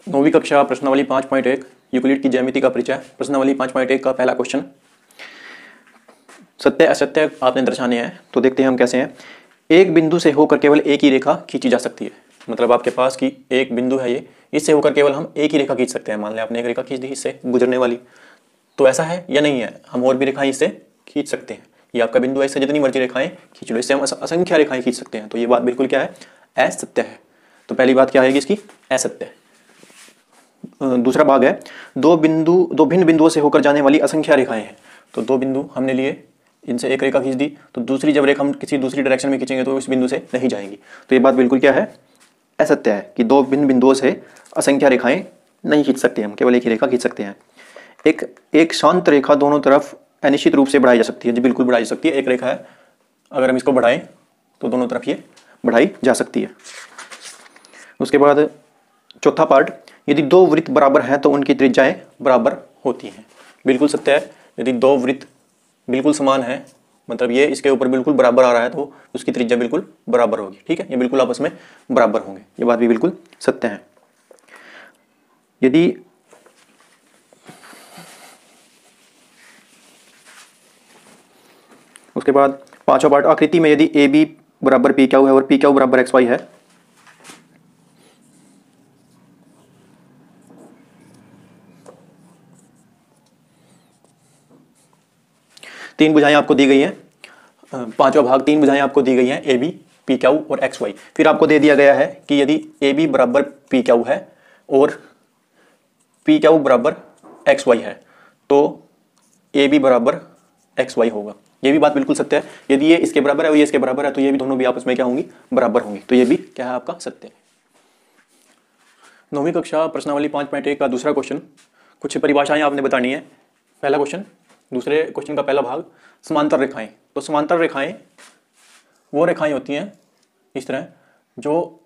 नौवीं कक्षा प्रश्नावली 5.1 यूक्लिड की ज्यामिति का परिचय। प्रश्नावली 5.1 का पहला क्वेश्चन, सत्य असत्य आपने दर्शाने हैं। तो देखते हैं हम कैसे हैं। एक बिंदु से होकर केवल एक ही रेखा खींची जा सकती है। मतलब आपके पास की एक बिंदु है, ये इससे होकर केवल हम एक ही रेखा खींच सकते हैं। मान लें आपने एक रेखा खींच दी इससे गुजरने वाली, तो ऐसा है या नहीं है? हम और भी रेखाएं इससे खींच सकते हैं। ये आपका बिंदु है, इससे जितनी मर्जी रेखाएं खींच लो, इससे हम असंख्य रेखाएं खींच सकते हैं। तो ये बात बिल्कुल क्या है? असत्य है। तो पहली बात क्या आएगी इसकी? असत्य। दूसरा भाग है, दो भिन्न बिंदुओं से होकर जाने वाली असंख्य रेखाएं हैं। तो दो बिंदु हमने लिए, इनसे एक रेखा खींच दी, तो दूसरी जब रेखा हम किसी दूसरी डायरेक्शन में खींचेंगे तो इस बिंदु से नहीं जाएंगी। तो ये बात बिल्कुल क्या है? असत्य है कि दो भिन्न बिंदुओं से असंख्य रेखाएं नहीं खींच सकते, हम केवल एक ही रेखा खींच सकते हैं। एक शांत रेखा दोनों तरफ अनिश्चित रूप से बढ़ाई जा सकती है। जी बिल्कुल बढ़ाई जा सकती है। एक रेखा है, अगर हम इसको बढ़ाएं तो दोनों तरफ ये बढ़ाई जा सकती है। उसके बाद चौथा पार्ट, यदि दो वृत्त बराबर हैं तो उनकी त्रिज्याएं बराबर होती हैं। बिल्कुल सत्य है। यदि दो वृत्त बिल्कुल समान है, मतलब ये इसके ऊपर बिल्कुल बराबर आ रहा है, तो उसकी त्रिज्या बिल्कुल बराबर होगी। ठीक है, ये बिल्कुल आपस में बराबर होंगे। ये बात भी बिल्कुल सत्य है। यदि उसके बाद पांचवा पार्ट, आकृति में यदि ए बी बराबर पी क्यू है और पी क्यू बराबर एक्स वाई है, तीन भुजाएं आपको दी गई हैं। पांचवा भाग, तीन भुजाएं आपको दी गई हैं, ए बी पी क्यू और एक्स वाई। फिर आपको दे दिया गया है कि यदि ए बी बराबर पी क्यू है और पी क्यू बराबर एक्स वाई है तो ए बी बराबर एक्स वाई होगा। ये भी बात बिल्कुल सत्य है। यदि ये इसके बराबर है और ये इसके बराबर है तो ये भी दोनों भी आपस में क्या होंगी? बराबर होंगी। तो ये भी क्या है? आपका सत्य है। नौवीं कक्षा प्रश्नावली 5.1 का दूसरा क्वेश्चन, कुछ परिभाषाएं आपने बतानी है। पहला क्वेश्चन, दूसरे क्वेश्चन का पहला भाग, समांतर रेखाएं। तो समांतर रेखाएं वो रेखाएं होती हैं इस तरह जो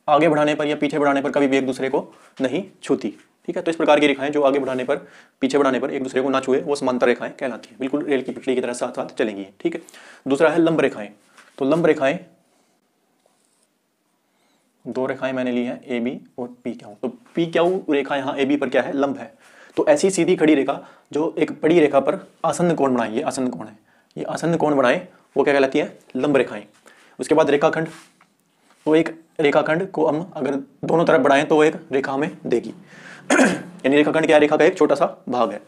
आगे बढ़ाने पर या पीछे बढ़ाने पर कभी भी एक दूसरे को नहीं छूती। ठीक है, तो इस प्रकार की रेखाएं जो आगे बढ़ाने पर पीछे बढ़ाने पर एक दूसरे को ना छुए, वो समांतर रेखाएं कहलाती हैं। बिल्कुल रेल की पटरी की तरह साथ साथ चलेंगी। ठीक है। दूसरा है लंब रेखाएं। तो लंब रेखाएं, दो रेखाएं मैंने ली हैं, ए बी और पी क्यू। तो पी क्यू रेखा यहाँ ए बी पर क्या है? लंब है। तो ऐसी सीधी खड़ी रेखा जो एक बड़ी रेखा पर आसन्न कोण बनाए, ये आसन्न कोण है, ये आसन्न कोण बनाए, वो क्या कहलाती है? लंब रेखाएं। उसके बाद रेखाखंड। तो एक रेखाखंड को हम अगर दोनों तरफ बढ़ाएं तो वो एक रेखा हमें देगी। यानी रेखाखंड क्या है? रेखा का एक छोटा सा भाग है।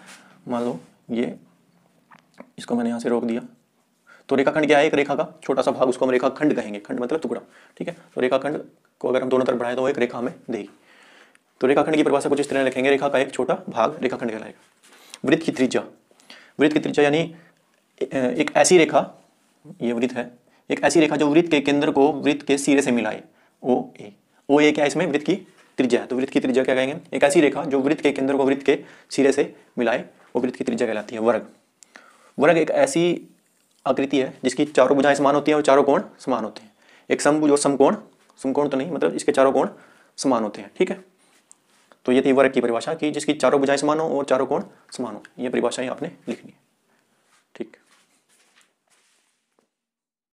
मान लो ये, इसको मैंने यहाँ से रोक दिया, तो रेखाखंड क्या है? एक रेखा का छोटा सा भाग, उसको हम रेखाखंड कहेंगे। खंड मतलब टुकड़ा। ठीक है, तो रेखाखंड को अगर हम दोनों तरफ बढ़ाएं तो वो एक रेखा हमें देगी। तो रेखाखंड की परिभाषा कुछ इस तरह लिखेंगे, रेखा का एक छोटा भाग रेखाखंड कहलाएगा। वृत्त की त्रिज्या, वृत्त की त्रिज्या यानी एक ऐसी रेखा, ये वृत्त है, एक ऐसी रेखा जो वृत्त के केंद्र को वृत्त के सिरे से मिलाए, ओ ए क्या है इसमें? वृत्त की त्रिज्या है। तो वृत्त की त्रिज्या क्या कहेंगे? एक ऐसी रेखा जो वृत्त के केंद्र को वृत्त के सिरे से मिलाए, वो वृत्त की त्रिज्या कहलाती है। वर्ग, वर्ग एक ऐसी आकृति है जिसकी चारों भुजाएं समान होती हैं और चारों कोण समान होते हैं। एक समभुज और समकोण, समकोण तो नहीं, मतलब इसके चारों कोण समान होते हैं। ठीक है, तो ये थी वर्ग की परिभाषा कि जिसकी चारों भुजाएं समान हो और चारों कोण समान हो। ये परिभाषाएं आपने लिखनी है। ठीक।